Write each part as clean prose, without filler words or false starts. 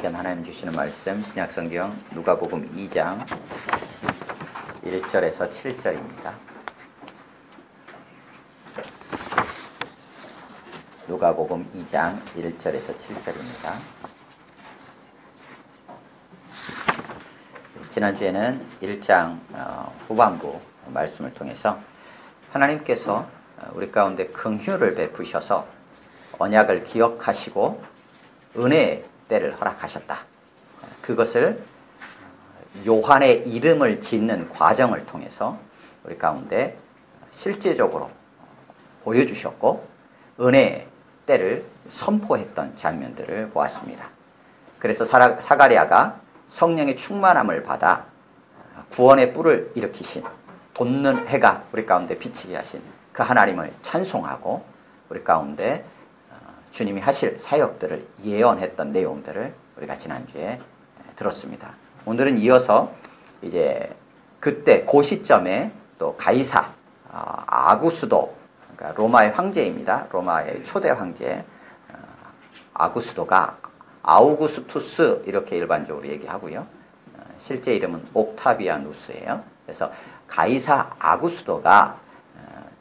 시간 하나님 주시는 말씀 신약성경 누가복음 2장 1절에서 7절입니다. 누가복음 2장 1절에서 7절입니다. 지난주에는 1장 후반부 말씀을 통해서 하나님께서 우리 가운데 긍휼을 베푸셔서 언약을 기억하시고 은혜의 때를 허락하셨다. 그것을 요한의 이름을 짓는 과정을 통해서 우리 가운데 실제적으로 보여주셨고 은혜의 때를 선포했던 장면들을 보았습니다. 그래서 사가랴가 성령의 충만함을 받아 구원의 뿔을 일으키신 돋는 해가 우리 가운데 비치게 하신 그 하나님을 찬송하고 우리 가운데 주님이 하실 사역들을 예언했던 내용들을 우리가 지난주에 들었습니다. 오늘은 이어서 이제 그때 그 시점에 또 가이사 아구스도, 그러니까 로마의 황제입니다. 로마의 초대 황제 아구스도가 아우구스투스 이렇게 일반적으로 얘기하고요. 실제 이름은 옥타비아누스예요. 그래서 가이사 아구스도가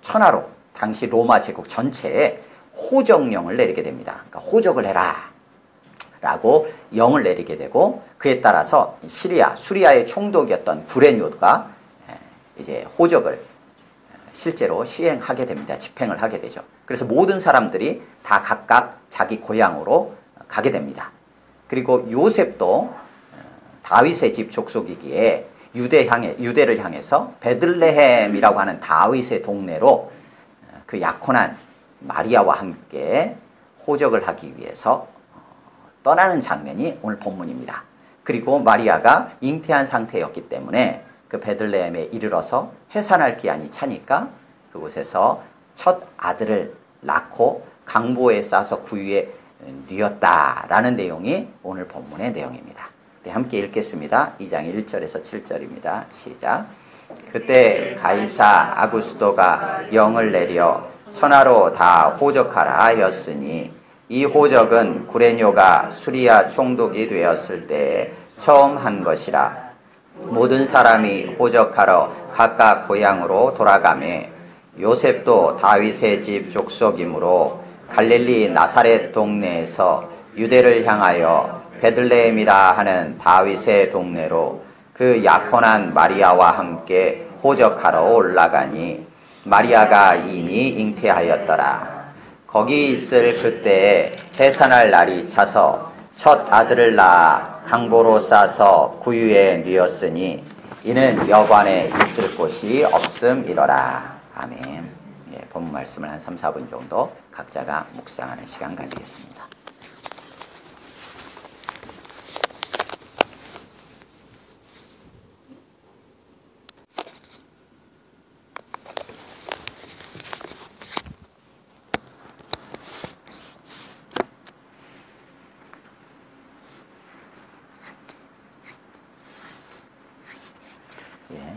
천하로 당시 로마 제국 전체에 호적령을 내리게 됩니다. 그러니까 호적을 해라 라고 영을 내리게 되고, 그에 따라서 수리아의 총독이었던 구레뇨가 이제 호적을 실제로 시행하게 됩니다. 집행을 하게 되죠. 그래서 모든 사람들이 다 각각 자기 고향으로 가게 됩니다. 그리고 요셉도 다윗의 집 족속이기에 유대를 향해서 베들레헴이라고 하는 다윗의 동네로 그 약혼한 마리아와 함께 호적을 하기 위해서 떠나는 장면이 오늘 본문입니다. 그리고 마리아가 잉태한 상태였기 때문에 그 베들레헴에 이르러서 해산할 기한이 차니까 그곳에서 첫 아들을 낳고 강보에 싸서 구유에 뉘었다라는 내용이 오늘 본문의 내용입니다. 네, 함께 읽겠습니다. 2장 1절에서 7절입니다. 시작. 그때 가이사 아구스도가 영을 내려 천하로 다 호적하라 하였으니 이 호적은 구레뇨가 수리아 총독이 되었을 때 처음 한 것이라. 모든 사람이 호적하러 각각 고향으로 돌아가매 요셉도 다윗의 집 족속이므로 갈릴리 나사렛 동네에서 유대를 향하여 베들레헴이라 하는 다윗의 동네로 그 약혼한 마리아와 함께 호적하러 올라가니 마리아가 이미 잉태하였더라. 거기 있을 그때에 해산할 날이 차서 첫 아들을 낳아 강보로 싸서 구유에 뉘었으니 이는 여관에 있을 곳이 없음이로라. 아멘. 예, 본문 말씀을 한 3, 4분 정도 각자가 묵상하는 시간 가지겠습니다.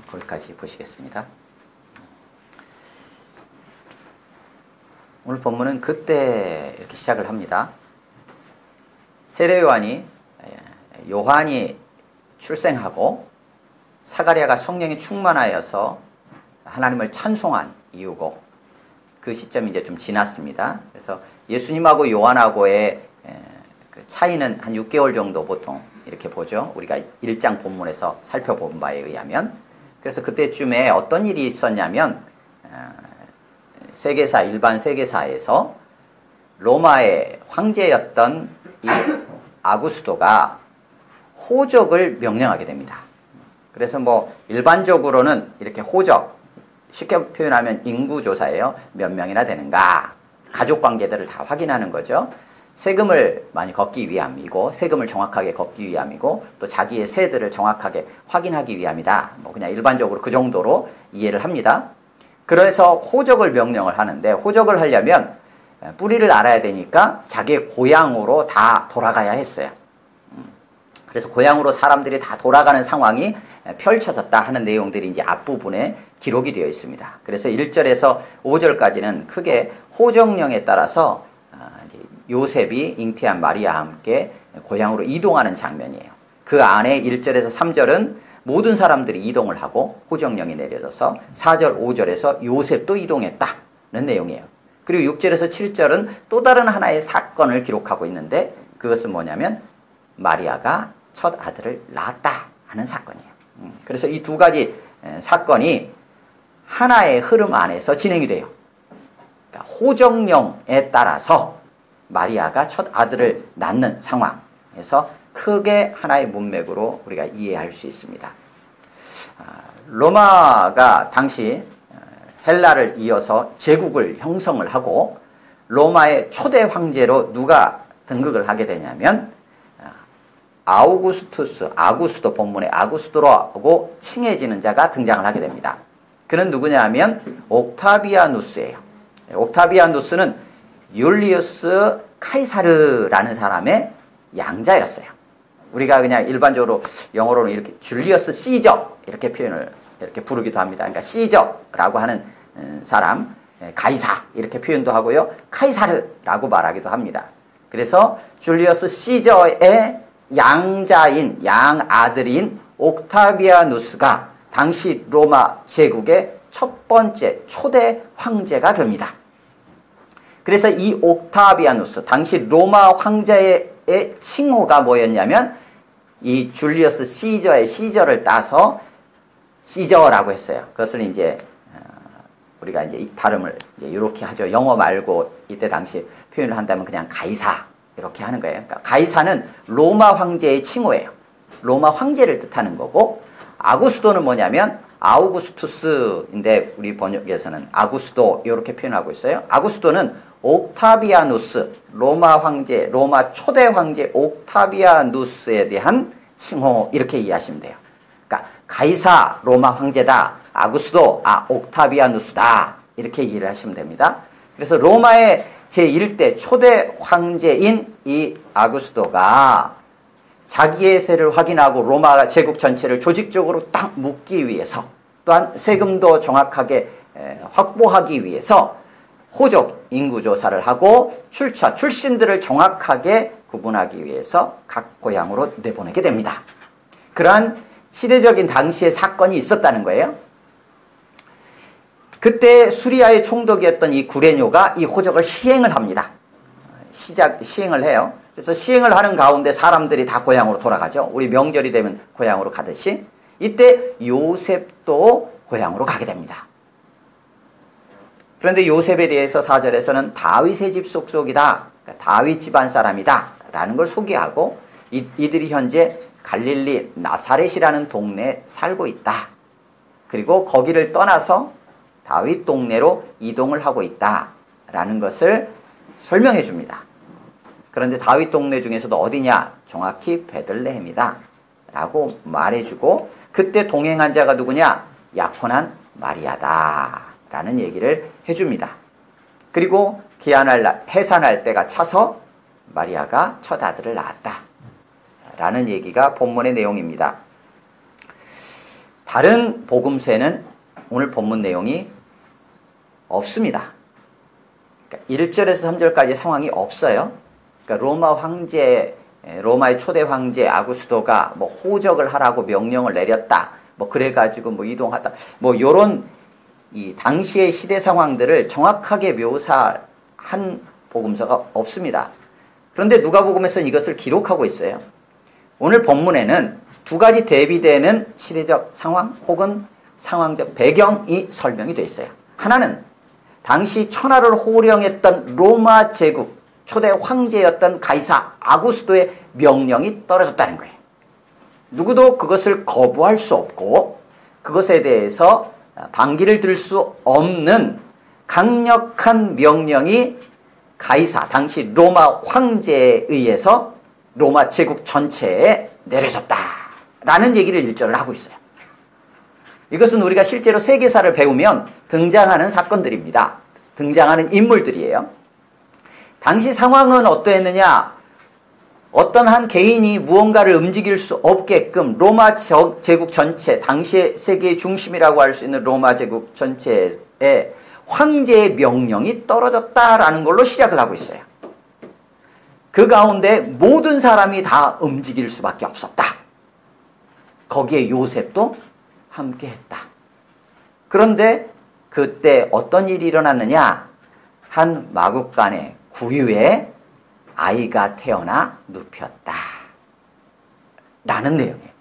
거기까지 보시겠습니다. 오늘 본문은 그때 이렇게 시작을 합니다. 세례 요한이 출생하고 사가랴가 성령이 충만하여서 하나님을 찬송한 이유고, 그 시점이 이제 좀 지났습니다. 그래서 예수님하고 요한하고의 그 차이는 한 6개월 정도 보통 이렇게 보죠. 우리가 1장 본문에서 살펴본 바에 의하면. 그래서 그때쯤에 어떤 일이 있었냐면 일반 세계사에서 로마의 황제였던 이 아구스도가 호적을 명령하게 됩니다. 그래서 뭐 일반적으로는 이렇게 호적, 쉽게 표현하면 인구조사예요. 몇 명이나 되는가, 가족관계들을 다 확인하는 거죠. 세금을 많이 걷기 위함이고, 세금을 정확하게 걷기 위함이고, 또 자기의 세들을 정확하게 확인하기 위함이다. 뭐 그냥 일반적으로 그 정도로 이해를 합니다. 그래서 호적을 명령을 하는데, 호적을 하려면 뿌리를 알아야 되니까 자기의 고향으로 다 돌아가야 했어요. 그래서 고향으로 사람들이 다 돌아가는 상황이 펼쳐졌다 하는 내용들이 이제 앞부분에 기록이 되어 있습니다. 그래서 1절에서 5절까지는 크게 호적령에 따라서 요셉이 잉태한 마리아와 함께 고향으로 이동하는 장면이에요. 그 안에 1절에서 3절은 모든 사람들이 이동을 하고 호정령이 내려져서 4절, 5절에서 요셉도 이동했다는 내용이에요. 그리고 6절에서 7절은 또 다른 하나의 사건을 기록하고 있는데 그것은 뭐냐면 마리아가 첫 아들을 낳았다 하는 사건이에요. 그래서 이 두 가지 사건이 하나의 흐름 안에서 진행이 돼요. 그러니까 호정령에 따라서 마리아가 첫 아들을 낳는 상황에서 크게 하나의 문맥으로 우리가 이해할 수 있습니다. 로마가 당시 헬라를 이어서 제국을 형성을 하고 로마의 초대 황제로 누가 등극을 하게 되냐면 아구스도 본문의 아구스도라고 칭해지는 자가 등장을 하게 됩니다. 그는 누구냐 하면 옥타비아누스예요. 옥타비아누스는 율리우스 카이사르라는 사람의 양자였어요. 우리가 그냥 일반적으로 영어로는 이렇게 줄리어스 시저 이렇게 표현을 이렇게 부르기도 합니다. 그러니까 시저라고 하는 사람, 가이사 이렇게 표현도 하고요. 카이사르라고 말하기도 합니다. 그래서 줄리어스 시저의 양자인 양아들인 옥타비아누스가 당시 로마 제국의 첫 번째 초대 황제가 됩니다. 그래서 이 옥타비아누스 당시 로마 황제의 칭호가 뭐였냐면 이 줄리어스 시저의 시저를 따서 시저라고 했어요. 그것을 이제 우리가 이제 이 발음을 이제 이렇게 하죠. 영어 말고 이때 당시 표현을 한다면 그냥 가이사 이렇게 하는 거예요. 그러니까 가이사는 로마 황제의 칭호예요. 로마 황제를 뜻하는 거고 아구스도는 뭐냐면 아우구스투스인데 우리 번역에서는 아구스도 이렇게 표현하고 있어요. 아구스도는 옥타비아누스 로마 황제 로마 초대 황제 옥타비아누스에 대한 칭호 이렇게 이해하시면 돼요. 그러니까 가이사 로마 황제다. 아구스도 옥타비아누스다. 이렇게 이해를 하시면 됩니다. 그래서 로마의 제1대 초대 황제인 이 아구스도가 자기의 세를 확인하고 로마 제국 전체를 조직적으로 딱 묶기 위해서 또한 세금도 정확하게 확보하기 위해서 호족 인구조사를 하고 출신들을 정확하게 구분하기 위해서 각 고향으로 내보내게 됩니다. 그러한 시대적인 당시의 사건이 있었다는 거예요. 그때 수리아의 총독이었던 이 구레뇨가 이 호적을 시행을 합니다. 시행을 해요. 그래서 시행을 하는 가운데 사람들이 다 고향으로 돌아가죠. 우리 명절이 되면 고향으로 가듯이 이때 요셉도 고향으로 가게 됩니다. 그런데 요셉에 대해서 4절에서는 다윗의 집 속속이다. 그러니까 다윗 집안 사람이다. 라는 걸 소개하고 이들이 현재 갈릴리 나사렛이라는 동네에 살고 있다. 그리고 거기를 떠나서 다윗 동네로 이동을 하고 있다. 라는 것을 설명해 줍니다. 그런데 다윗 동네 중에서도 어디냐? 정확히 베들레헴이다. 라고 말해주고 그때 동행한 자가 누구냐? 약혼한 마리아다. 라는 얘기를 해줍니다. 그리고 해산할 때가 차서 마리아가 첫 아들을 낳았다. 라는 얘기가 본문의 내용입니다. 다른 복음서에는 오늘 본문 내용이 없습니다. 그러니까 1절에서 3절까지 상황이 없어요. 그러니까 로마의 초대 황제 아구스도가 뭐 호적을 하라고 명령을 내렸다. 뭐 그래가지고 뭐 이동하다. 뭐 요런 이 당시의 시대 상황들을 정확하게 묘사한 복음서가 없습니다. 그런데 누가복음에서는 이것을 기록하고 있어요. 오늘 본문에는 두 가지 대비되는 시대적 상황 혹은 상황적 배경이 설명이 되어 있어요. 하나는 당시 천하를 호령했던 로마 제국 초대 황제였던 가이사 아구스도의 명령이 떨어졌다는 거예요. 누구도 그것을 거부할 수 없고 그것에 대해서 반기를 들 수 없는 강력한 명령이 가이사 당시 로마 황제에 의해서 로마 제국 전체에 내려졌다라는 얘기를 1절을 하고 있어요. 이것은 우리가 실제로 세계사를 배우면 등장하는 사건들입니다. 등장하는 인물들이에요. 당시 상황은 어떠했느냐? 어떤 한 개인이 무언가를 움직일 수 없게끔 로마 제국 전체, 당시의 세계의 중심이라고 할 수 있는 로마 제국 전체에 황제의 명령이 떨어졌다라는 걸로 시작을 하고 있어요. 그 가운데 모든 사람이 다 움직일 수밖에 없었다. 거기에 요셉도 함께했다. 그런데 그때 어떤 일이 일어났느냐? 한 마구간의 구유에 아이가 태어나 눕혔다. 라는 내용이에요.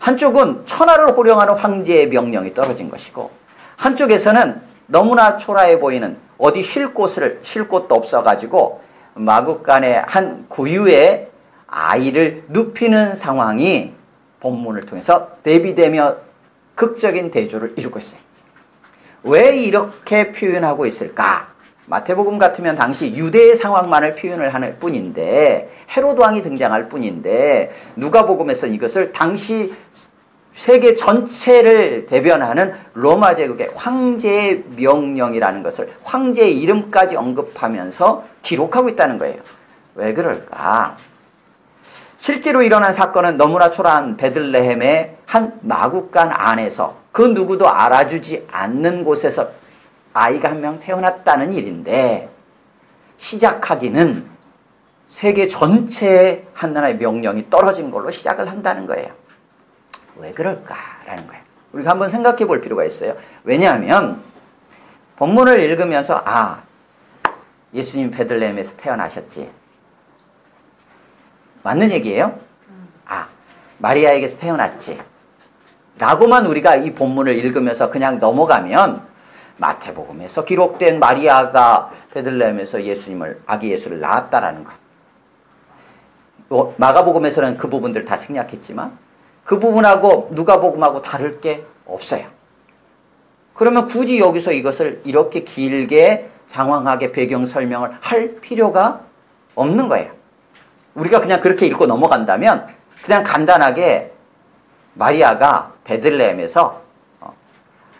한쪽은 천하를 호령하는 황제의 명령이 떨어진 것이고, 한쪽에서는 너무나 초라해 보이는 어디 쉴 곳도 없어가지고 마구간의 한 구유에 아이를 눕히는 상황이 본문을 통해서 대비되며 극적인 대조를 이루고 있어요. 왜 이렇게 표현하고 있을까? 마태복음 같으면 당시 유대의 상황만을 표현을 하는 뿐인데, 헤로드 왕이 등장할 뿐인데, 누가복음에서 이것을 당시 세계 전체를 대변하는 로마 제국의 황제의 명령이라는 것을, 황제의 이름까지 언급하면서 기록하고 있다는 거예요. 왜 그럴까? 실제로 일어난 사건은 너무나 초라한 베들레헴의 한 마구간 안에서 그 누구도 알아주지 않는 곳에서 아이가 한 명 태어났다는 일인데, 시작하기는 세계 전체에 하나의 명령이 떨어진 걸로 시작을 한다는 거예요. 왜 그럴까라는 거예요. 우리가 한번 생각해 볼 필요가 있어요. 왜냐하면 본문을 읽으면서 예수님 베들레헴에서 태어나셨지. 맞는 얘기예요? 마리아에게서 태어났지. 라고만 우리가 이 본문을 읽으면서 그냥 넘어가면, 마태복음에서 기록된 마리아가 베들레헴에서 아기 예수를 낳았다라는 것, 마가복음에서는 그 부분들 다 생략했지만 그 부분하고 누가복음하고 다를 게 없어요. 그러면 굳이 여기서 이것을 이렇게 길게 장황하게 배경 설명을 할 필요가 없는 거예요. 우리가 그냥 그렇게 읽고 넘어간다면 그냥 간단하게 마리아가 베들레헴에서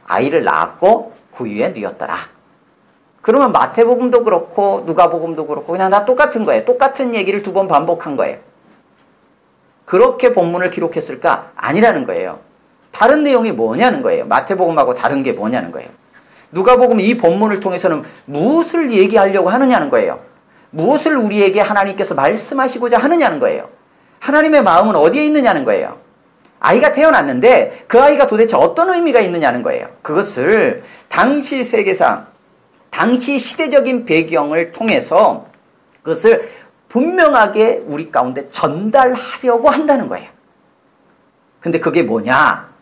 아이를 낳았고 구유에 누였더라. 그러면 마태복음도 그렇고 누가복음도 그렇고 그냥 다 똑같은 거예요. 똑같은 얘기를 2번 반복한 거예요. 그렇게 본문을 기록했을까? 아니라는 거예요. 다른 내용이 뭐냐는 거예요. 마태복음하고 다른 게 뭐냐는 거예요. 누가복음 이 본문을 통해서는 무엇을 얘기하려고 하느냐는 거예요. 무엇을 우리에게 하나님께서 말씀하시고자 하느냐는 거예요. 하나님의 마음은 어디에 있느냐는 거예요. 아이가 태어났는데 그 아이가 도대체 어떤 의미가 있느냐는 거예요. 그것을 당시 세계상, 당시 시대적인 배경을 통해서 그것을 분명하게 우리 가운데 전달하려고 한다는 거예요. 근데 그게 뭐냐?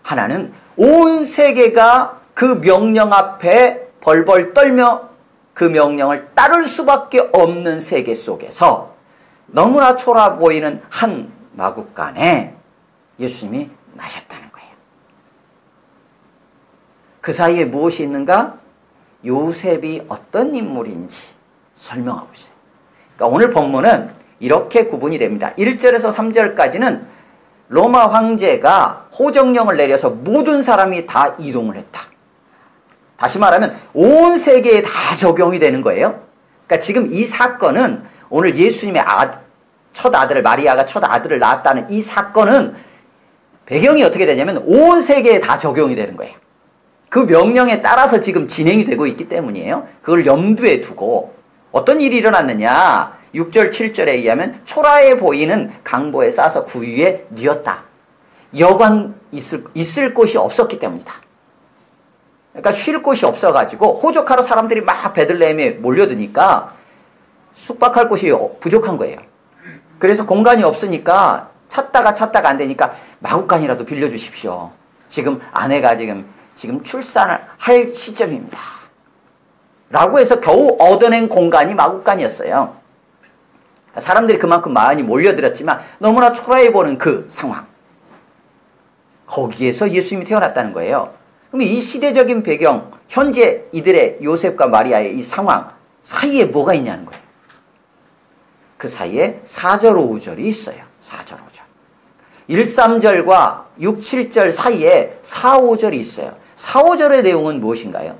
하나는 온 세계가 그 명령 앞에 벌벌 떨며 그 명령을 따를 수밖에 없는 세계 속에서 너무나 초라해 보이는 한 마구간에 예수님이 나셨다는 거예요. 그 사이에 무엇이 있는가? 요셉이 어떤 인물인지 설명하고 있어요. 그러니까 오늘 본문은 이렇게 구분이 됩니다. 1절에서 3절까지는 로마 황제가 호정령을 내려서 모든 사람이 다 이동을 했다. 다시 말하면 온 세계에 다 적용이 되는 거예요. 그러니까 지금 이 사건은 오늘 예수님의 첫 아들을, 마리아가 첫 아들을 낳았다는 이 사건은 배경이 어떻게 되냐면 온 세계에 다 적용이 되는 거예요. 그 명령에 따라서 지금 진행이 되고 있기 때문이에요. 그걸 염두에 두고 어떤 일이 일어났느냐? 6절 7절에 의하면 초라해 보이는 강보에 싸서 구유에 뉘었다. 여관 있을 곳이 없었기 때문이다. 그러니까 쉴 곳이 없어가지고 호적하러 사람들이 막 베들레헴에 몰려드니까 숙박할 곳이 부족한 거예요. 그래서 공간이 없으니까 찾다가 안 되니까 마구간이라도 빌려주십시오. 지금 아내가 지금 출산을 할 시점입니다. 라고 해서 겨우 얻어낸 공간이 마구간이었어요. 사람들이 그만큼 많이 몰려들었지만 너무나 초라해 보는 그 상황. 거기에서 예수님이 태어났다는 거예요. 그럼 이 시대적인 배경, 현재 이들의 요셉과 마리아의 이 상황 사이에 뭐가 있냐는 거예요. 그 사이에 4절, 5절이 있어요. 4절, 5절. 1, 3절과 6, 7절 사이에 4, 5절이 있어요. 4, 5절의 내용은 무엇인가요?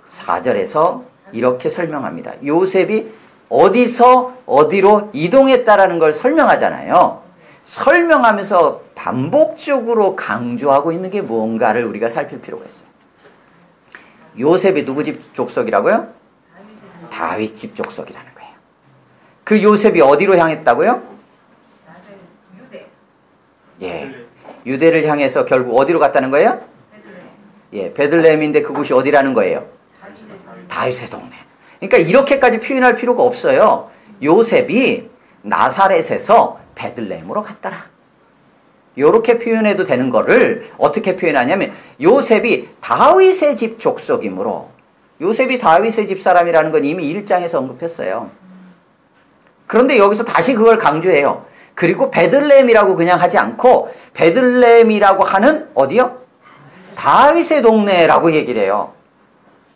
4절에서 이렇게 설명합니다. 요셉이 어디서 어디로 이동했다라는 걸 설명하잖아요. 설명하면서 반복적으로 강조하고 있는 게 뭔가를 우리가 살필 필요가 있어요. 요셉이 누구 집 족속이라고요? 다윗 집 족속이라는 거예요. 그 요셉이 어디로 향했다고요? 유대. 예, 유대를 향해서 결국 어디로 갔다는 거예요? 베들레헴. 예, 베들레헴인데 그곳이 어디라는 거예요? 다윗의 동네. 그러니까 이렇게까지 표현할 필요가 없어요. 요셉이 나사렛에서 베들레헴으로 갔더라. 이렇게 표현해도 되는 거를 어떻게 표현하냐면 요셉이 다윗의 집 족속이므로, 요셉이 다윗의 집 사람이라는 건 이미 1장에서 언급했어요. 그런데 여기서 다시 그걸 강조해요. 그리고 베들레헴이라고 그냥 하지 않고 베들레헴이라고 하는 어디요? 다윗의 동네라고 얘기를 해요.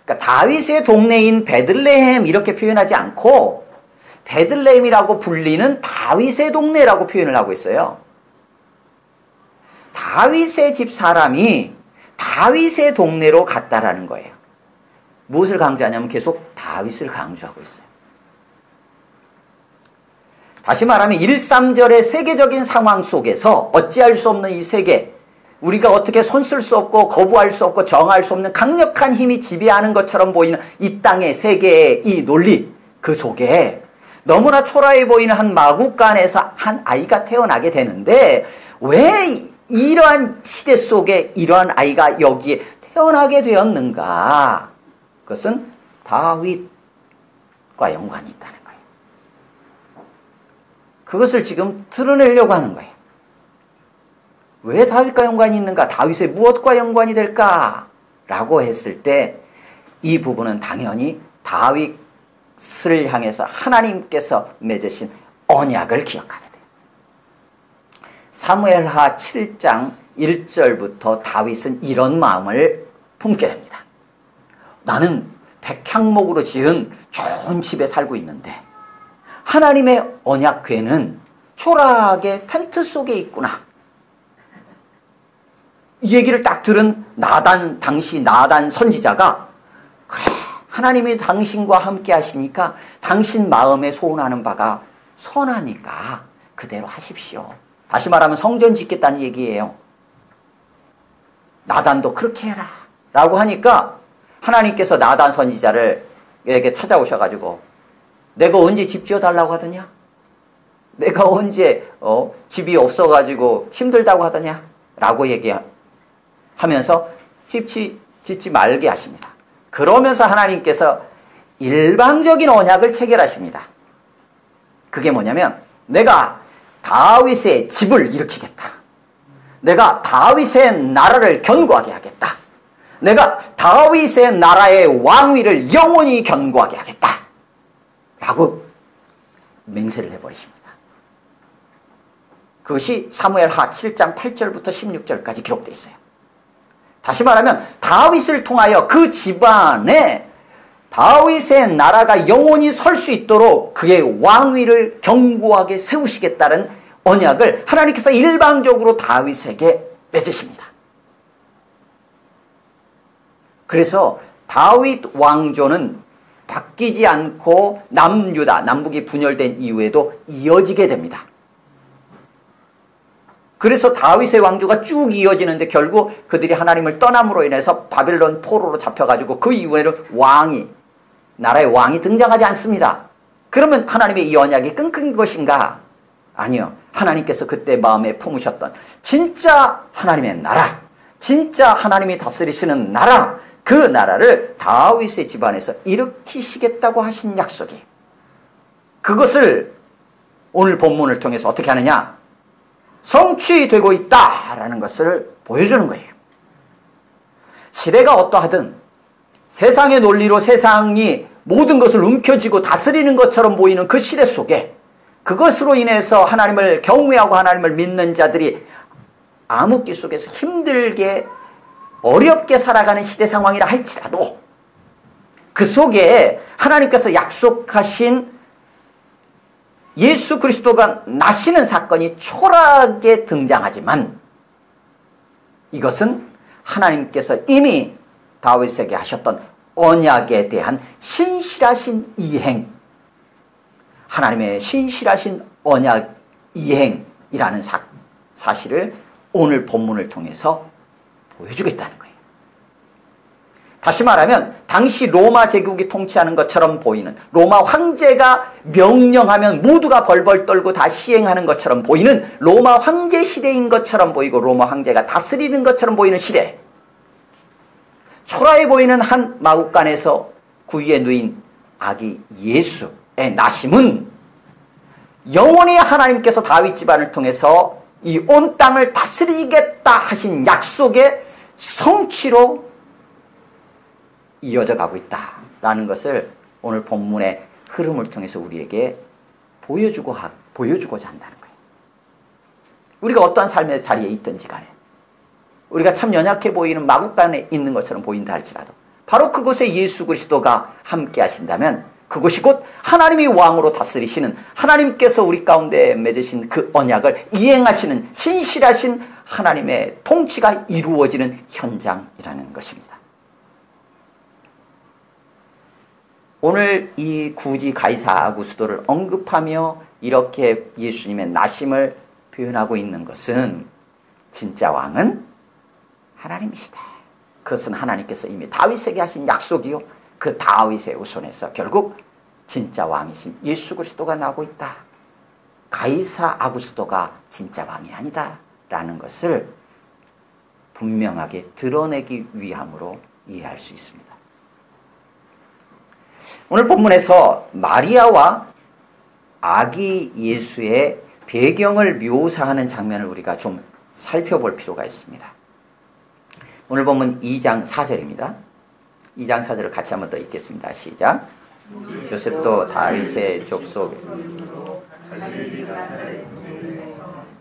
그러니까 다윗의 동네인 베들레헴 이렇게 표현하지 않고 베들레헴이라고 불리는 다윗의 동네라고 표현을 하고 있어요. 다윗의 집 사람이 다윗의 동네로 갔다라는 거예요. 무엇을 강조하냐면 계속 다윗을 강조하고 있어요. 다시 말하면 1, 3절의 세계적인 상황 속에서 어찌할 수 없는 이 세계, 우리가 어떻게 손쓸 수 없고 거부할 수 없고 정할 수 없는 강력한 힘이 지배하는 것처럼 보이는 이 땅의 세계의 이 논리, 그 속에 너무나 초라해 보이는 한 마구간에서 한 아이가 태어나게 되는데 왜 이러한 시대 속에 이러한 아이가 여기에 태어나게 되었는가? 그것은 다윗과 연관이 있다는 거예요. 그것을 지금 드러내려고 하는 거예요. 왜 다윗과 연관이 있는가? 다윗의 무엇과 연관이 될까? 라고 했을 때 이 부분은 당연히 다윗을 향해서 하나님께서 맺으신 언약을 기억하게 돼요. 사무엘하 7장 1절부터 다윗은 이런 마음을 품게 됩니다. 나는 백향목으로 지은 좋은 집에 살고 있는데 하나님의 언약궤는 초라하게 텐트 속에 있구나. 이 얘기를 딱 들은 당시 나단 선지자가 그래, 하나님이 당신과 함께 하시니까 당신 마음에 소원하는 바가 선하니까 그대로 하십시오. 다시 말하면 성전 짓겠다는 얘기예요. 나단도 그렇게 해라 라고 하니까 하나님께서 나단 선지자를 에게 찾아오셔가지고 내가 언제 집 지어달라고 하더냐? 내가 언제 집이 없어가지고 힘들다고 하더냐? 라고 얘기하면서 집 짓지 말게 하십니다. 그러면서 하나님께서 일방적인 언약을 체결하십니다. 그게 뭐냐면 내가 다윗의 집을 일으키겠다. 내가 다윗의 나라를 견고하게 하겠다. 내가 다윗의 나라의 왕위를 영원히 견고하게 하겠다. 라고 맹세를 해버리십니다. 그것이 사무엘하 7장 8절부터 16절까지 기록되어 있어요. 다시 말하면 다윗을 통하여 그 집안에 다윗의 나라가 영원히 설 수 있도록 그의 왕위를 견고하게 세우시겠다는 언약을 하나님께서 일방적으로 다윗에게 맺으십니다. 그래서 다윗 왕조는 바뀌지 않고 남유다, 남북이 분열된 이후에도 이어지게 됩니다. 그래서 다윗의 왕조가 쭉 이어지는데 결국 그들이 하나님을 떠남으로 인해서 바벨론 포로로 잡혀가지고 그 이후에는 나라의 왕이 등장하지 않습니다. 그러면 하나님의 이 언약이 끊긴 것인가? 아니요. 하나님께서 그때 마음에 품으셨던 진짜 하나님의 나라, 진짜 하나님이 다스리시는 나라, 그 나라를 다윗의 집안에서 일으키시겠다고 하신 약속이, 그것을 오늘 본문을 통해서 어떻게 하느냐? 성취되고 있다라는 것을 보여주는 거예요. 시대가 어떠하든 세상의 논리로 세상이 모든 것을 움켜쥐고 다스리는 것처럼 보이는 그 시대 속에 그것으로 인해서 하나님을 경외하고 하나님을 믿는 자들이 암흑기 속에서 힘들게 어렵게 살아가는 시대 상황이라 할지라도 그 속에 하나님께서 약속하신 예수 그리스도가 나시는 사건이 초라하게 등장하지만 이것은 하나님께서 이미 다윗에게 하셨던 언약에 대한 신실하신 이행, 하나님의 신실하신 언약 이행이라는 사실을 오늘 본문을 통해서 보여주겠다는 거예요. 다시 말하면 당시 로마 제국이 통치하는 것처럼 보이는, 로마 황제가 명령하면 모두가 벌벌 떨고 다 시행하는 것처럼 보이는 로마 황제 시대인 것처럼 보이고 로마 황제가 다스리는 것처럼 보이는 시대. 초라해 보이는 한 마구간에서 구유에 누인 아기 예수의 나심은 영원히 하나님께서 다윗 집안을 통해서 이 온 땅을 다스리겠다 하신 약속의 성취로 이어져 가고 있다라는 것을 오늘 본문의 흐름을 통해서 우리에게 보여주고자 한다는 거예요. 우리가 어떠한 삶의 자리에 있든지 간에 우리가 참 연약해 보이는 마구간에 있는 것처럼 보인다 할지라도 바로 그곳에 예수 그리스도가 함께 하신다면 그곳이 곧 하나님이 왕으로 다스리시는, 하나님께서 우리 가운데 맺으신 그 언약을 이행하시는 신실하신 하나님의 통치가 이루어지는 현장이라는 것입니다. 오늘 이 구지 가이사 아구스도를 언급하며 이렇게 예수님의 나심을 표현하고 있는 것은 진짜 왕은 하나님이시다. 그것은 하나님께서 이미 다윗에게 하신 약속이요, 그 다윗의 후손에서 결국 진짜 왕이신 예수 그리스도가 나오고 있다. 가이사 아구스도가 진짜 왕이 아니다 라는 것을 분명하게 드러내기 위함으로 이해할 수 있습니다. 오늘 본문에서 마리아와 아기 예수의 배경을 묘사하는 장면을 우리가 좀 살펴볼 필요가 있습니다. 오늘 본문 2장 4절입니다. 2장 4절을 같이 한번 더 읽겠습니다. 시작. 요셉도 다윗의 족속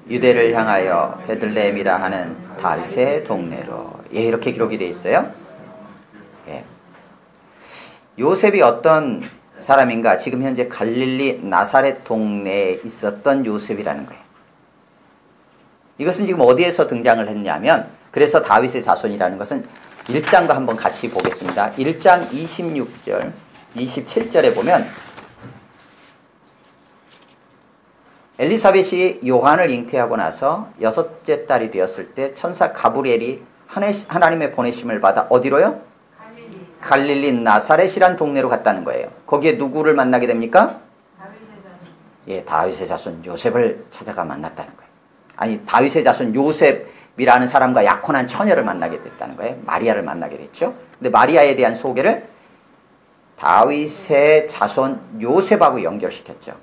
유대를 향하여 베들레헴이라 하는 다윗의 동네로. 예, 이렇게 기록이 되어 있어요. 예. 요셉이 어떤 사람인가? 지금 현재 갈릴리 나사렛 동네에 있었던 요셉이라는 거예요. 이것은 지금 어디에서 등장을 했냐면, 그래서 다윗의 자손이라는 것은 1장도 한번 같이 보겠습니다. 1장 26절, 27절에 보면 엘리사벳이 요한을 잉태하고 나서 6째 딸이 되었을 때 천사 가브리엘이 하나님의 보내심을 받아 어디로요? 갈릴리 나사렛이란 동네로 갔다는 거예요. 거기에 누구를 만나게 됩니까? 예, 다윗의 자손 요셉을 찾아가 만났다는 거예요. 아니, 다윗의 자손 요셉이라는 사람과 약혼한 처녀를 만나게 됐다는 거예요. 마리아를 만나게 됐죠. 근데 마리아에 대한 소개를 다윗의 자손 요셉하고 연결시켰죠.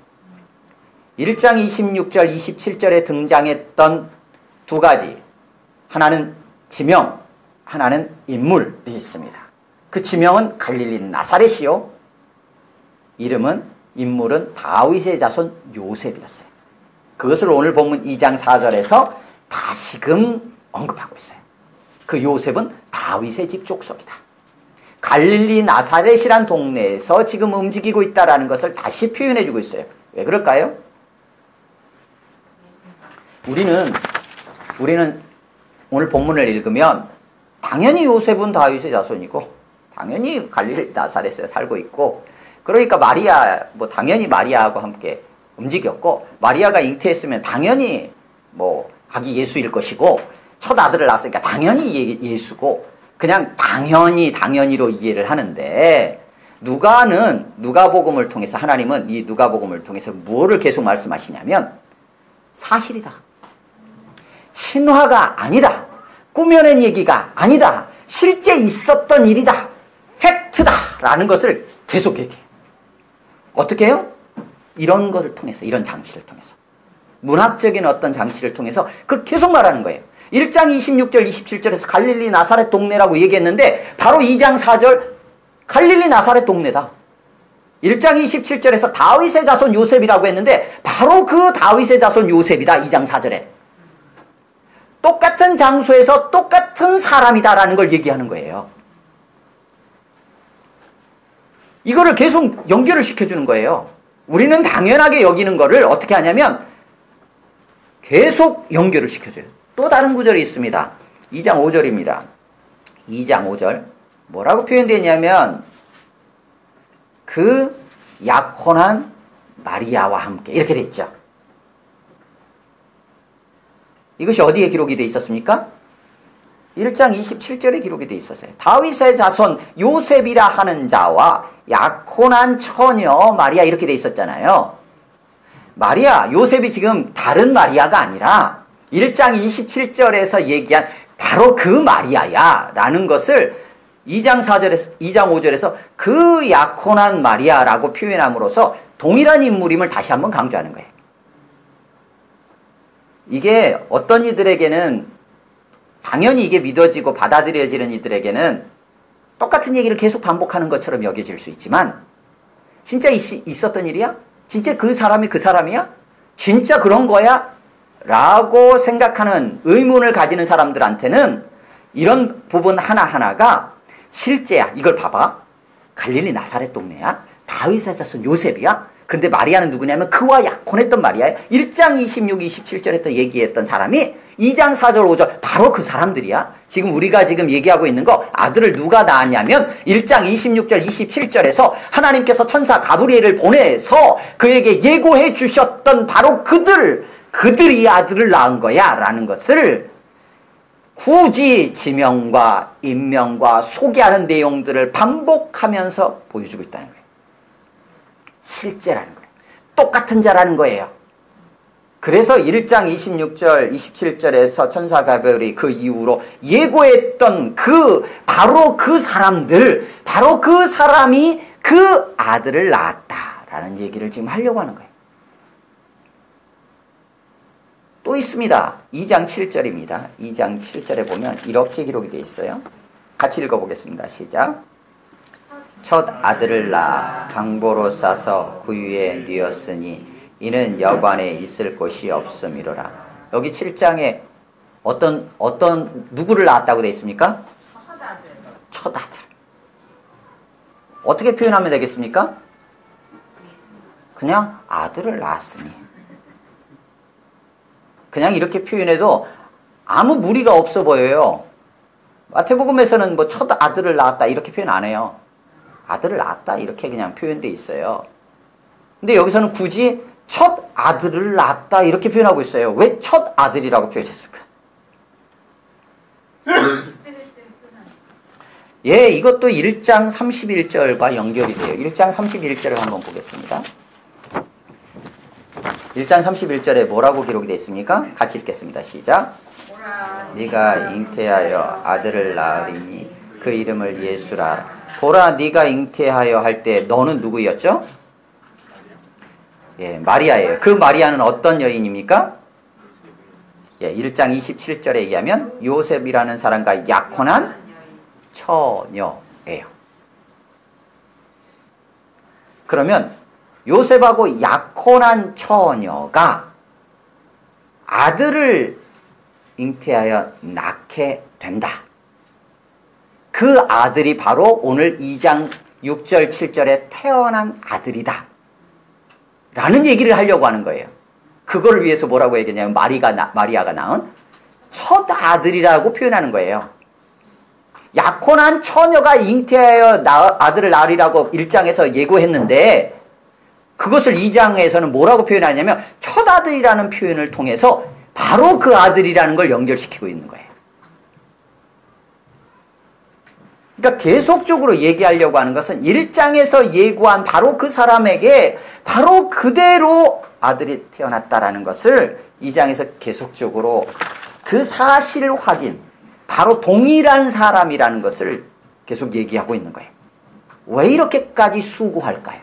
1장 26절, 27절에 등장했던 두 가지, 하나는 지명, 하나는 인물이 있습니다. 그 지명은 갈릴리 나사렛이요, 인물은 다윗의 자손 요셉이었어요. 그것을 오늘 본문 2장 4절에서 다시금 언급하고 있어요. 그 요셉은 다윗의 집 족속이다. 갈릴리 나사렛이란 동네에서 지금 움직이고 있다는 것을 다시 표현해주고 있어요. 왜 그럴까요? 우리는 오늘 본문을 읽으면 당연히 요셉은 다윗의 자손이고 당연히 갈릴리 나사렛에 살고 있고, 그러니까 당연히 마리아하고 함께 움직였고, 마리아가 잉태했으면 당연히 아기 예수일 것이고, 첫 아들을 낳았으니까 당연히 예수고, 그냥 당연히로 이해를 하는데, 누가복음을 통해서 하나님은 이 누가복음을 통해서 뭐를 계속 말씀하시냐면 사실이다. 신화가 아니다. 꾸며낸 얘기가 아니다. 실제 있었던 일이다. 팩트다. 라는 것을 계속 얘기해요. 어떻게 해요? 이런 것을 통해서, 이런 장치를 통해서. 문학적인 어떤 장치를 통해서 그걸 계속 말하는 거예요. 1장 26절, 27절에서 갈릴리 나사렛 동네라고 얘기했는데 바로 2장 4절 갈릴리 나사렛 동네다. 1장 27절에서 다윗의 자손 요셉이라고 했는데 바로 그 다윗의 자손 요셉이다. 2장 4절에. 똑같은 장소에서 똑같은 사람이다라는 걸 얘기하는 거예요. 이거를 계속 연결을 시켜주는 거예요. 우리는 당연하게 여기는 거를 어떻게 하냐면 계속 연결을 시켜줘요. 또 다른 구절이 있습니다. 2장 5절입니다. 2장 5절 뭐라고 표현되냐면 그 약혼한 마리아와 함께 이렇게 돼 있죠. 이것이 어디에 기록이 돼 있었습니까? 1장 27절에 기록이 되어 있었어요. 다윗의 자손 요셉이라 하는 자와 약혼한 처녀 마리아 이렇게 되어 있었잖아요. 마리아, 요셉이 지금 다른 마리아가 아니라 1장 27절에서 얘기한 바로 그 마리아야 라는 것을 2장 5절에서 그 약혼한 마리아라고 표현함으로써 동일한 인물임을 다시 한번 강조하는 거예요. 이게 어떤 이들에게는 당연히 이게 믿어지고 받아들여지는 이들에게는 똑같은 얘기를 계속 반복하는 것처럼 여겨질 수 있지만 진짜 있었던 일이야? 진짜 그 사람이 그 사람이야? 진짜 그런 거야? 라고 생각하는 의문을 가지는 사람들한테는 이런 부분 하나하나가 실제야. 이걸 봐봐. 갈릴리 나사렛 동네야. 다윗의 자손 요셉이야. 근데 마리아는 누구냐면 그와 약혼했던 마리아야. 1장 26, 27절에 또 얘기했던 사람이 2장 4절, 5절 바로 그 사람들이야. 지금 우리가 지금 얘기하고 있는 거 아들을 누가 낳았냐면 1장 26절, 27절에서 하나님께서 천사 가브리엘을 보내서 그에게 예고해 주셨던 바로 그들이 아들을 낳은 거야 라는 것을 굳이 지명과 인명과 소개하는 내용들을 반복하면서 보여주고 있다는 거예요. 실제라는 거예요. 똑같은 자라는 거예요. 그래서 1장 26절, 27절에서 천사 가브리엘이 그 이후로 예고했던 바로 그 사람들, 바로 그 사람이 그 아들을 낳았다라는 얘기를 지금 하려고 하는 거예요. 또 있습니다. 2장 7절입니다. 2장 7절에 보면 이렇게 기록이 되어 있어요. 같이 읽어보겠습니다. 시작. 첫 아들을 낳아 강보로 싸서 구유에 뉘었으니 이는 여관에 있을 곳이 없음이로라. 여기 7장에 누구를 낳았다고 되어 있습니까? 첫 아들. 어떻게 표현하면 되겠습니까? 그냥 아들을 낳았으니. 그냥 이렇게 표현해도 아무 무리가 없어 보여요. 마태복음에서는 뭐 첫 아들을 낳았다 이렇게 표현 안 해요. 아들을 낳았다 이렇게 그냥 표현되어 있어요. 근데 여기서는 굳이 첫 아들을 낳았다 이렇게 표현하고 있어요. 왜 첫 아들이라고 표현했을까? 예, 이것도 1장 31절과 연결이 돼요. 1장 31절을 한번 보겠습니다. 1장 31절에 뭐라고 기록이 되어 있습니까? 같이 읽겠습니다. 시작. 네가 잉태하여 아들을 낳으리니 그 이름을 예수라 하라. 보라, 네가 잉태하여 할 때 너는 누구였죠? 예, 마리아예요. 그 마리아는 어떤 여인입니까? 예, 1장 27절에 얘기하면 요셉이라는 사람과 약혼한 처녀예요. 그러면 요셉하고 약혼한 처녀가 아들을 잉태하여 낳게 된다. 그 아들이 바로 오늘 2장 6절 7절에 태어난 아들이다 라는 얘기를 하려고 하는 거예요. 그걸 위해서 뭐라고 얘기했냐면 마리아가 낳은 첫 아들이라고 표현하는 거예요. 약혼한 처녀가 잉태하여 아들을 낳으리라고 1장에서 예고했는데 그것을 2장에서는 뭐라고 표현하냐면 첫 아들이라는 표현을 통해서 바로 그 아들이라는 걸 연결시키고 있는 거예요. 그러니까 계속적으로 얘기하려고 하는 것은 1장에서 예고한 바로 그 사람에게 바로 그대로 아들이 태어났다라는 것을 2장에서 계속적으로 그 사실 확인, 바로 동일한 사람이라는 것을 계속 얘기하고 있는 거예요. 왜 이렇게까지 수고할까요?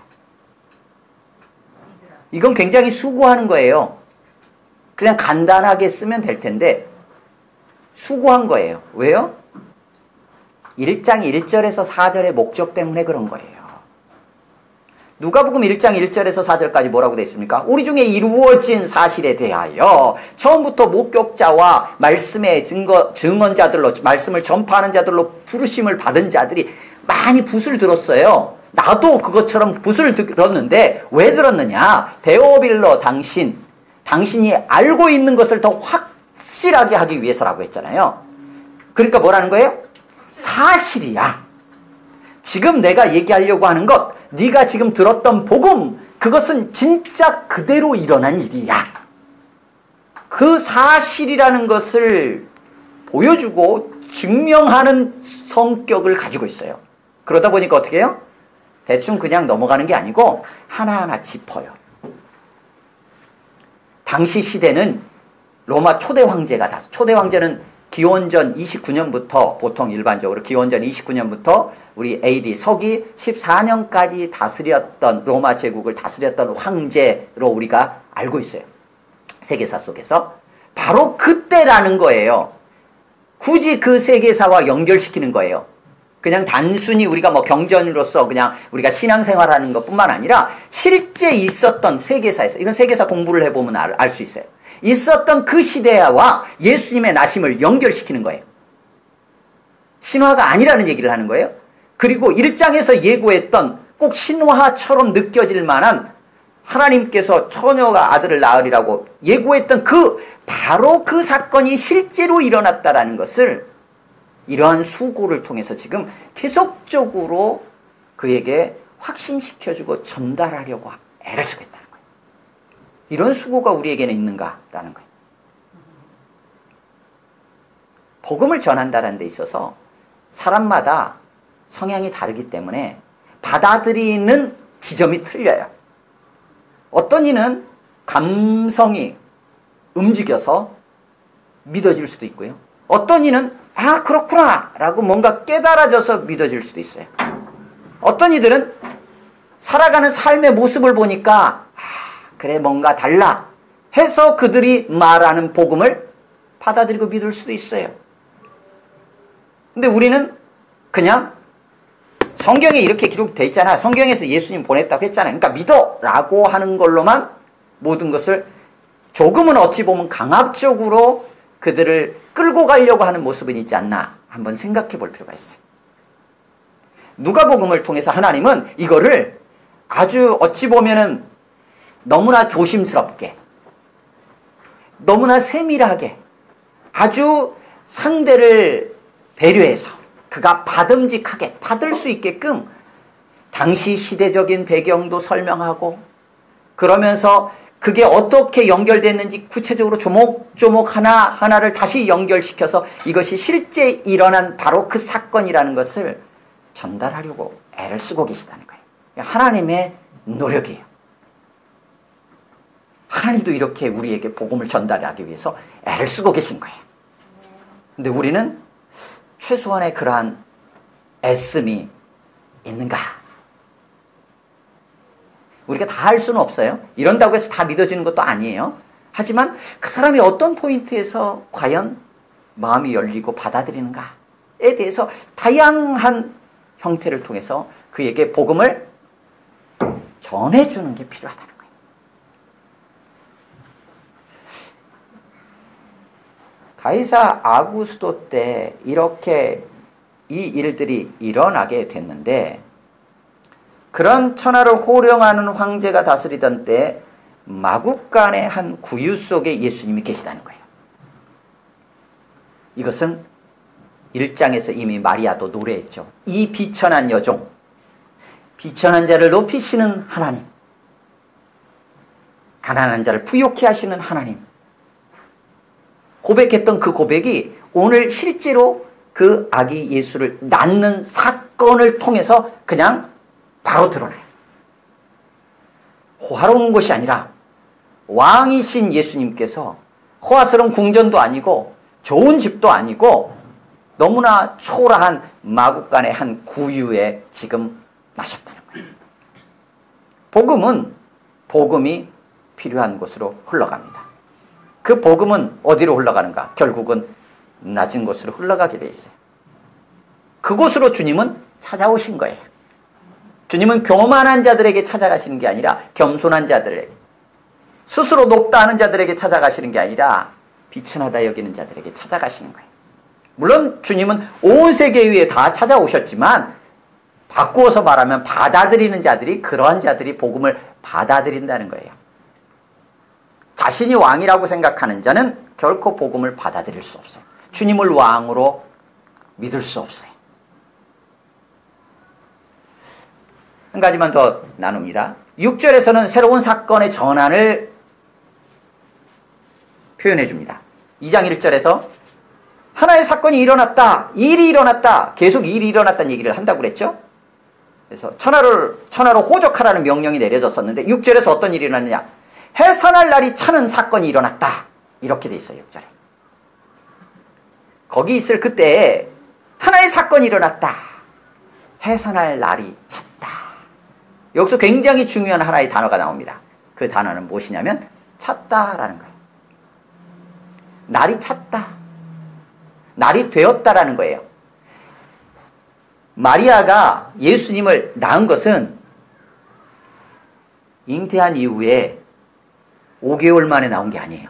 이건 굉장히 수고하는 거예요. 그냥 간단하게 쓰면 될 텐데 수고한 거예요. 왜요? 1장 1절에서 4절의 목적 때문에 그런 거예요. 누가복음 1장 1절에서 4절까지 뭐라고 되어 있습니까? 우리 중에 이루어진 사실에 대하여 처음부터 목격자와 말씀의 증언자들로 말씀을 전파하는 자들로 부르심을 받은 자들이 많이 붓을 들었어요. 나도 그것처럼 붓을 들었는데 왜 들었느냐? 데오빌러 당신이 알고 있는 것을 더 확실하게 하기 위해서라고 했잖아요. 그러니까 뭐라는 거예요? 사실이야. 지금 내가 얘기하려고 하는 것, 네가 지금 들었던 복음, 그것은 진짜 그대로 일어난 일이야. 그 사실이라는 것을 보여주고 증명하는 성격을 가지고 있어요. 그러다 보니까 어떻게 해요? 대충 그냥 넘어가는 게 아니고 하나하나 짚어요. 당시 시대는 로마 초대 황제가 초대 황제는 기원전 29년부터 보통 일반적으로 기원전 29년부터 우리 AD 서기 14년까지 다스렸던 로마 제국을 다스렸던 황제로 우리가 알고 있어요. 세계사 속에서. 바로 그때라는 거예요. 굳이 그 세계사와 연결시키는 거예요. 그냥 단순히 우리가 뭐 경전으로서 그냥 우리가 신앙생활하는 것뿐만 아니라 실제 있었던 세계사에서, 이건 세계사 공부를 해보면 알 수 있어요. 있었던 그 시대와 예수님의 나심을 연결시키는 거예요. 신화가 아니라는 얘기를 하는 거예요. 그리고 1장에서 예고했던 꼭 신화처럼 느껴질 만한 하나님께서 처녀가 아들을 낳으리라고 예고했던 바로 그 사건이 실제로 일어났다라는 것을 이러한 수고를 통해서 지금 계속적으로 그에게 확신시켜주고 전달하려고 애를 쓰고 있다는 거예요. 이런 수고가 우리에게는 있는가라는 거예요. 복음을 전한다는 데 있어서 사람마다 성향이 다르기 때문에 받아들이는 지점이 틀려요. 어떤 이는 감성이 움직여서 믿어질 수도 있고요. 어떤 이는 아 그렇구나 라고 뭔가 깨달아져서 믿어질 수도 있어요. 어떤 이들은 살아가는 삶의 모습을 보니까 아 그래 뭔가 달라 해서 그들이 말하는 복음을 받아들이고 믿을 수도 있어요. 근데 우리는 그냥 성경에 이렇게 기록되어 있잖아. 성경에서 예수님 보냈다고 했잖아요. 그러니까 믿어 라고 하는 걸로만 모든 것을 조금은 어찌 보면 강압적으로 그들을 끌고 가려고 하는 모습은 있지 않나 한번 생각해 볼 필요가 있어요. 누가복음을 통해서 하나님은 이거를 아주 어찌 보면은 너무나 조심스럽게 너무나 세밀하게 아주 상대를 배려해서 그가 받음직하게 받을 수 있게끔 당시 시대적인 배경도 설명하고 그러면서 그게 어떻게 연결됐는지 구체적으로 조목조목 하나하나를 다시 연결시켜서 이것이 실제 일어난 바로 그 사건이라는 것을 전달하려고 애를 쓰고 계시다는 거예요. 하나님의 노력이에요. 하나님도 이렇게 우리에게 복음을 전달하기 위해서 애를 쓰고 계신 거예요. 근데 우리는 최소한의 그러한 애씀이 있는가? 우리가 다 할 수는 없어요. 이런다고 해서 다 믿어지는 것도 아니에요. 하지만 그 사람이 어떤 포인트에서 과연 마음이 열리고 받아들이는가에 대해서 다양한 형태를 통해서 그에게 복음을 전해주는 게 필요하다는 거예요. 가이사 아구스도 때 이렇게 이 일들이 일어나게 됐는데 그런 천하를 호령하는 황제가 다스리던 때 마국간의 한 구유 속에 예수님이 계시다는 거예요. 이것은 1장에서 이미 마리아도 노래했죠. 이 비천한 여종, 비천한 자를 높이시는 하나님, 가난한 자를 부욕케 하시는 하나님, 고백했던 그 고백이 오늘 실제로 그 아기 예수를 낳는 사건을 통해서 그냥 바로 드러나요. 호화로운 것이 아니라 왕이신 예수님께서 호화스러운 궁전도 아니고 좋은 집도 아니고 너무나 초라한 마국간의 한 구유에 지금 나셨다는 거예요. 복음이 필요한 곳으로 흘러갑니다. 그 복음은 어디로 흘러가는가? 결국은 낮은 곳으로 흘러가게 돼 있어요. 그곳으로 주님은 찾아오신 거예요. 주님은 교만한 자들에게 찾아가시는 게 아니라 겸손한 자들에게, 스스로 높다 하는 자들에게 찾아가시는 게 아니라 비천하다 여기는 자들에게 찾아가시는 거예요. 물론 주님은 온 세계 위에 다 찾아오셨지만 바꾸어서 말하면 받아들이는 자들이, 그러한 자들이 복음을 받아들인다는 거예요. 자신이 왕이라고 생각하는 자는 결코 복음을 받아들일 수 없어요. 주님을 왕으로 믿을 수 없어요. 한 가지만 더 나눕니다. 6절에서는 새로운 사건의 전환을 표현해 줍니다. 2장 1절에서 하나의 사건이 일어났다. 일이 일어났다. 계속 일이 일어났다는 얘기를 한다고 그랬죠. 그래서 천하로 호적하라는 명령이 내려졌었는데 6절에서 어떤 일이 일어났느냐. 해산할 날이 차는 사건이 일어났다. 이렇게 돼 있어요. 6절에. 거기 있을 그때에 하나의 사건이 일어났다. 해산할 날이 찼다. 여기서 굉장히 중요한 하나의 단어가 나옵니다. 그 단어는 무엇이냐면 찼다라는 거예요. 날이 찼다. 날이 되었다라는 거예요. 마리아가 예수님을 낳은 것은 잉태한 이후에 5개월 만에 나온 게 아니에요.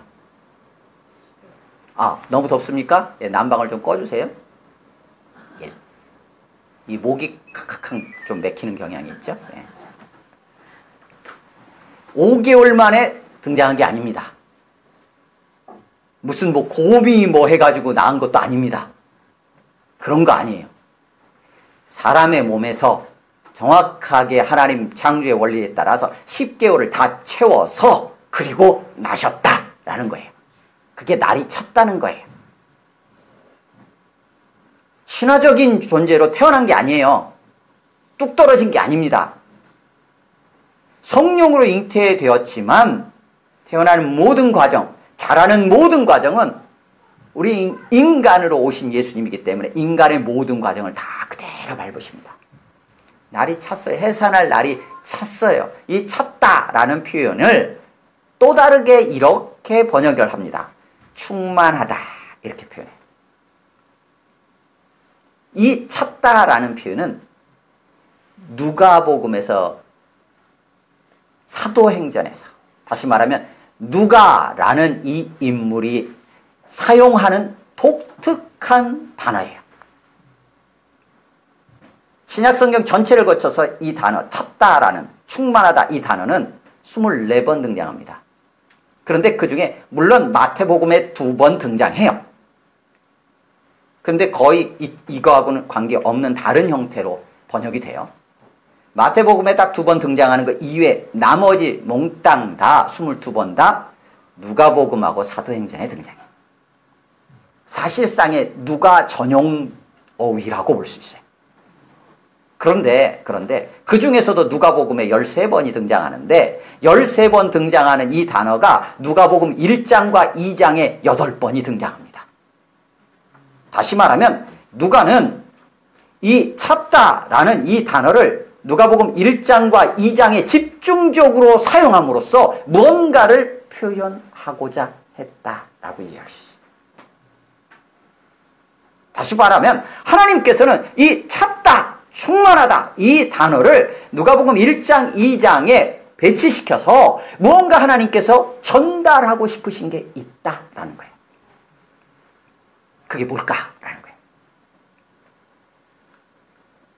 아, 너무 덥습니까? 예, 난방을 좀 꺼주세요. 예. 이 목이 칵칵 좀 맥히는 경향이 있죠. 예. 5개월 만에 등장한 게 아닙니다. 무슨 뭐 곰이 뭐 해가지고 낳은 것도 아닙니다. 그런 거 아니에요. 사람의 몸에서 정확하게 하나님 창조의 원리에 따라서 10개월을 다 채워서 그리고 나셨다라는 거예요. 그게 날이 찼다는 거예요. 신화적인 존재로 태어난 게 아니에요. 뚝 떨어진 게 아닙니다. 성령으로 잉태되었지만 태어나는 모든 과정, 자라는 모든 과정은 우리 인간으로 오신 예수님이기 때문에 인간의 모든 과정을 다 그대로 밟으십니다. 날이 찼어요. 해산할 날이 찼어요. 이 찼다라는 표현을 또 다르게 이렇게 번역을 합니다. 충만하다 이렇게 표현해요. 이 찼다라는 표현은 누가복음에서 사도행전에서 다시 말하면 누가라는 이 인물이 사용하는 독특한 단어예요. 신약성경 전체를 거쳐서 이 단어 찼다라는 충만하다 이 단어는 24번 등장합니다. 그런데 그 중에 물론 마태복음에 2번 등장해요. 근데 거의 이거하고는 관계없는 다른 형태로 번역이 돼요. 마태복음에 딱 2번 등장하는 거 이외에 나머지 몽땅 다 22번 다 누가복음하고 사도행전에 등장해요. 사실상의 누가 전용 어휘라고 볼 수 있어요. 그런데 그 중에서도 누가복음에 13번이 등장하는데 13번 등장하는 이 단어가 누가복음 1장과 2장에 8번이 등장합니다. 다시 말하면 누가는 이 찼다라는 이 단어를 누가복음 1장과 2장에 집중적으로 사용함으로써 무언가를 표현하고자 했다라고 이해할 수 있어요. 다시 말하면 하나님께서는 이 찼다, 충만하다 이 단어를 누가복음 1장, 2장에 배치시켜서 무언가 하나님께서 전달하고 싶으신 게 있다라는 거예요. 그게 뭘까라는 거예요.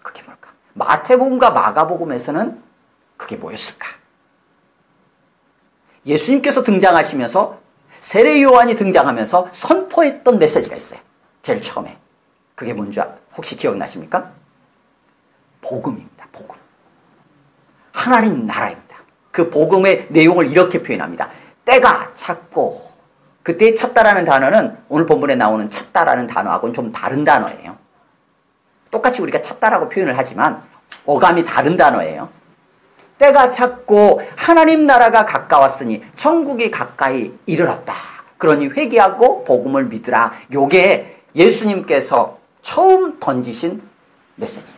그게 뭘까? 마태복음과 마가복음에서는 그게 뭐였을까? 예수님께서 등장하시면서 세례 요한이 등장하면서 선포했던 메시지가 있어요. 제일 처음에. 그게 뭔지 혹시 기억나십니까? 복음입니다. 복음. 하나님 나라입니다. 그 복음의 내용을 이렇게 표현합니다. 때가 찼고, 그때 찼다라는 단어는 오늘 본문에 나오는 찼다라는 단어하고는 좀 다른 단어예요. 똑같이 우리가 찼다라고 표현을 하지만 어감이 다른 단어예요. 때가 찼고 하나님 나라가 가까웠으니 천국이 가까이 이르렀다. 그러니 회개하고 복음을 믿으라. 요게 예수님께서 처음 던지신 메시지.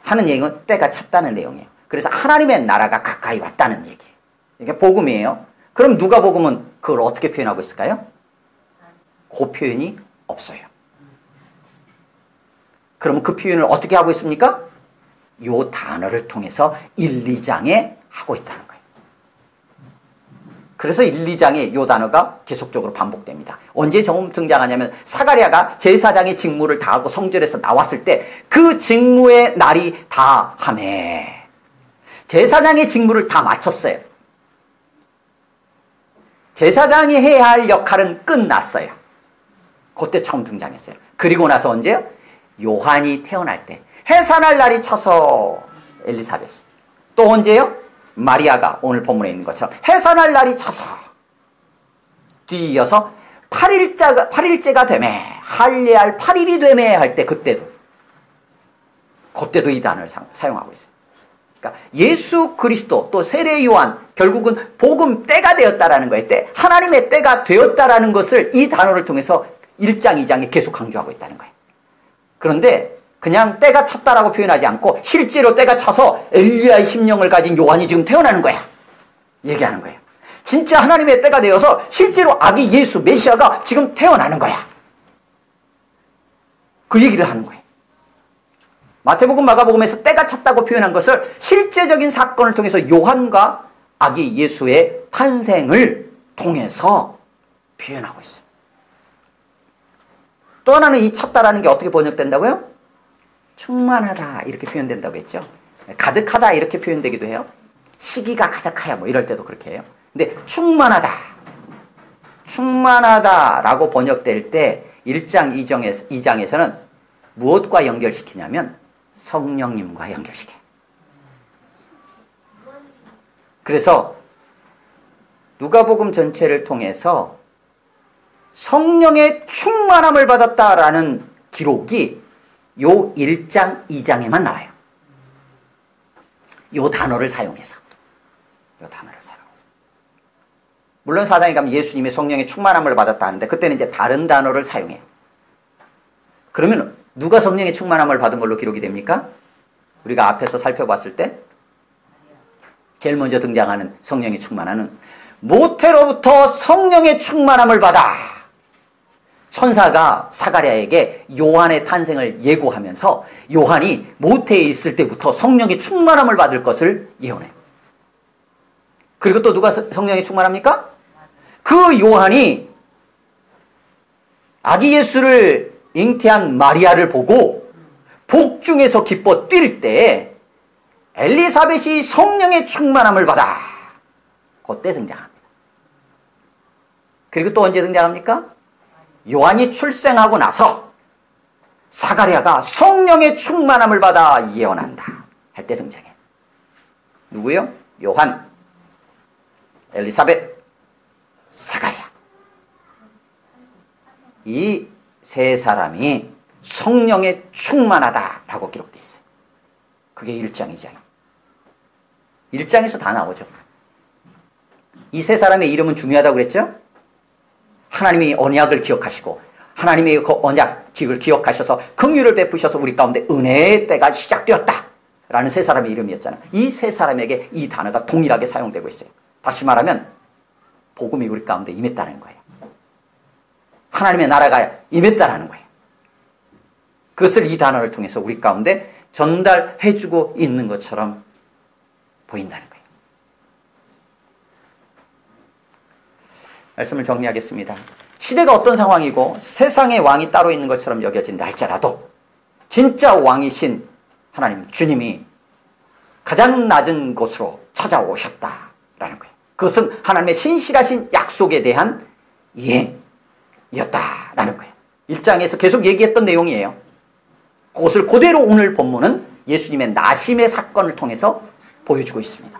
하는 얘기는 때가 찼다는 내용이에요. 그래서 하나님의 나라가 가까이 왔다는 얘기예요. 이게 복음이에요. 그럼 누가복음은 그걸 어떻게 표현하고 있을까요? 그 표현이 없어요. 그러면 그 표현을 어떻게 하고 있습니까? 요 단어를 통해서 1, 2장에 하고 있다는 거예요. 그래서 1, 2장에 요 단어가 계속적으로 반복됩니다. 언제 처음 등장하냐면 사가랴가 제사장의 직무를 다하고 성전에서 나왔을 때 그 직무의 날이 다하매. 제사장의 직무를 다 마쳤어요. 제사장이 해야 할 역할은 끝났어요. 그때 처음 등장했어요. 그리고 나서 언제요? 요한이 태어날 때 해산할 날이 차서 엘리사벳. 또 언제요? 마리아가 오늘 본문에 있는 것처럼 해산할 날이 차서 뒤이어서 8일째가 되매 할례할 8일이 되매 할 때 그때도 이 단어를 사용하고 있어요. 그러니까 예수 그리스도 또 세례 요한 결국은 복음 때가 되었다라는 거예요. 때 하나님의 때가 되었다라는 것을 이 단어를 통해서 1장 2장에 계속 강조하고 있다는 거예요. 그런데 그냥 때가 찼다라고 표현하지 않고 실제로 때가 차서 엘리야의 심령을 가진 요한이 지금 태어나는 거야. 얘기하는 거예요. 진짜 하나님의 때가 되어서 실제로 아기 예수 메시아가 지금 태어나는 거야. 그 얘기를 하는 거예요. 마태복음 마가복음에서 때가 찼다고 표현한 것을 실제적인 사건을 통해서 요한과 아기 예수의 탄생을 통해서 표현하고 있어요. 또 하나는 이 찼다라는 게 어떻게 번역된다고요? 충만하다 이렇게 표현된다고 했죠. 가득하다 이렇게 표현되기도 해요. 시기가 가득하야 뭐 이럴 때도 그렇게 해요. 근데 충만하다라고 번역될 때 1장 2장에서는 무엇과 연결시키냐면 성령님과 연결시켜요. 그래서 누가복음 전체를 통해서 성령의 충만함을 받았다라는 기록이 요 1장 2장에만 나와요. 요 단어를 사용해서. 물론 4장에 가면 예수님이 성령의 충만함을 받았다 하는데 그때는 이제 다른 단어를 사용해요. 그러면 누가 성령의 충만함을 받은 걸로 기록이 됩니까? 우리가 앞에서 살펴봤을 때 제일 먼저 등장하는 성령의 충만함은 모태로부터 성령의 충만함을 받아 천사가 사가랴에게 요한의 탄생을 예고하면서 요한이 모태에 있을 때부터 성령의 충만함을 받을 것을 예언해요. 그리고 또 누가 성령의 충만합니까? 그 요한이 아기 예수를 잉태한 마리아를 보고 복중에서 기뻐 뛸 때 엘리사벳이 성령의 충만함을 받아 그때 등장합니다. 그리고 또 언제 등장합니까? 요한이 출생하고 나서 사가랴가 성령의 충만함을 받아 예언한다 할 때 등장해요. 누구요? 요한, 엘리사벳, 사가랴. 이 세 사람이 성령에 충만하다라고 기록되어 있어요. 그게 1장, 2장이에요. 1장에서 다 나오죠. 이 세 사람의 이름은 중요하다고 그랬죠? 하나님이 언약을 기억하시고 하나님의 그 언약을 기억하셔서 긍휼을 베푸셔서 우리 가운데 은혜의 때가 시작되었다라는 세 사람의 이름이었잖아요. 이 세 사람에게 이 단어가 동일하게 사용되고 있어요. 다시 말하면 복음이 우리 가운데 임했다는 거예요. 하나님의 나라가 임했다라는 거예요. 그것을 이 단어를 통해서 우리 가운데 전달해주고 있는 것처럼 보인다는 거예요. 말씀을 정리하겠습니다. 시대가 어떤 상황이고 세상의 왕이 따로 있는 것처럼 여겨진다 할지라도 진짜 왕이신 하나님 주님이 가장 낮은 곳으로 찾아오셨다라는 거예요. 그것은 하나님의 신실하신 약속에 대한 이행이었다라는 거예요. 1장에서 계속 얘기했던 내용이에요. 그것을 그대로 오늘 본문은 예수님의 나심의 사건을 통해서 보여주고 있습니다.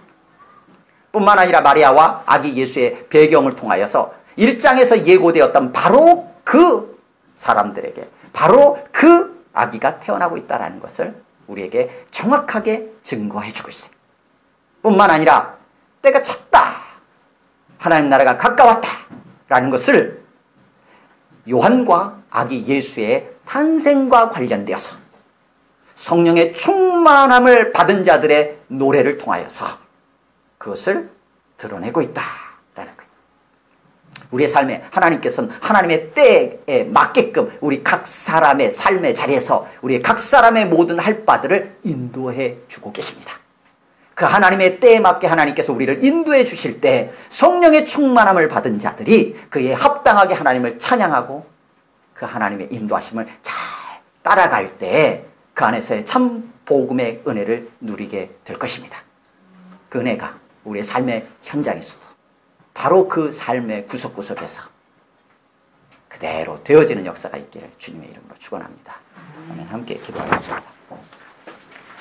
뿐만 아니라 마리아와 아기 예수의 배경을 통하여서 1장에서 예고되었던 바로 그 사람들에게 바로 그 아기가 태어나고 있다는 것을 우리에게 정확하게 증거해주고 있어요. 뿐만 아니라 때가 찼다. 하나님 나라가 가까웠다라는 것을 요한과 아기 예수의 탄생과 관련되어서 성령의 충만함을 받은 자들의 노래를 통하여서 그것을 드러내고 있다라는 거예요. 우리의 삶에 하나님께서는 하나님의 때에 맞게끔 우리 각 사람의 삶의 자리에서 우리의 각 사람의 모든 할 바들을 인도해 주고 계십니다. 그 하나님의 때에 맞게 하나님께서 우리를 인도해 주실 때 성령의 충만함을 받은 자들이 그에 합당하게 하나님을 찬양하고 그 하나님의 인도하심을 잘 따라갈 때 그 안에서의 참 복음의 은혜를 누리게 될 것입니다. 그 은혜가 우리의 삶의 현장에서도 바로 그 삶의 구석구석에서 그대로 되어지는 역사가 있기를 주님의 이름으로 축원합니다. 아멘. 함께 기도하겠습니다.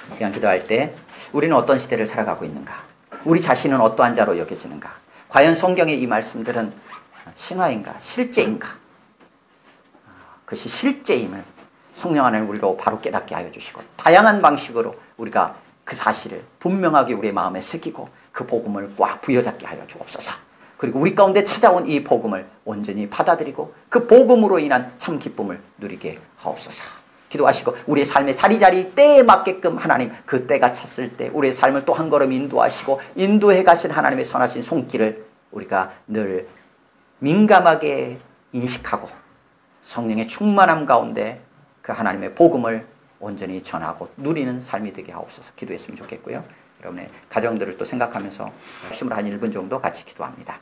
이 시간 기도할 때 우리는 어떤 시대를 살아가고 있는가? 우리 자신은 어떠한 자로 여겨지는가? 과연 성경의 이 말씀들은 신화인가 실제인가 그것이 실제임을 성령 하나님 우리로 바로 깨닫게 하여 주시고 다양한 방식으로 우리가 그 사실을 분명하게 우리의 마음에 새기고 그 복음을 꽉 부여잡게 하여 주옵소서. 그리고 우리 가운데 찾아온 이 복음을 온전히 받아들이고 그 복음으로 인한 참 기쁨을 누리게 하옵소서. 기도하시고 우리의 삶의 자리자리 때에 맞게끔 하나님 그 때가 찼을 때 우리의 삶을 또 한 걸음 인도하시고 인도해 가신 하나님의 선하신 손길을 우리가 늘 민감하게 인식하고 성령의 충만함 가운데 그 하나님의 복음을 온전히 전하고 누리는 삶이 되게 하옵소서. 기도했으면 좋겠고요. 여러분의 가정들을 또 생각하면서 심으로 한 1분 정도 같이 기도합니다.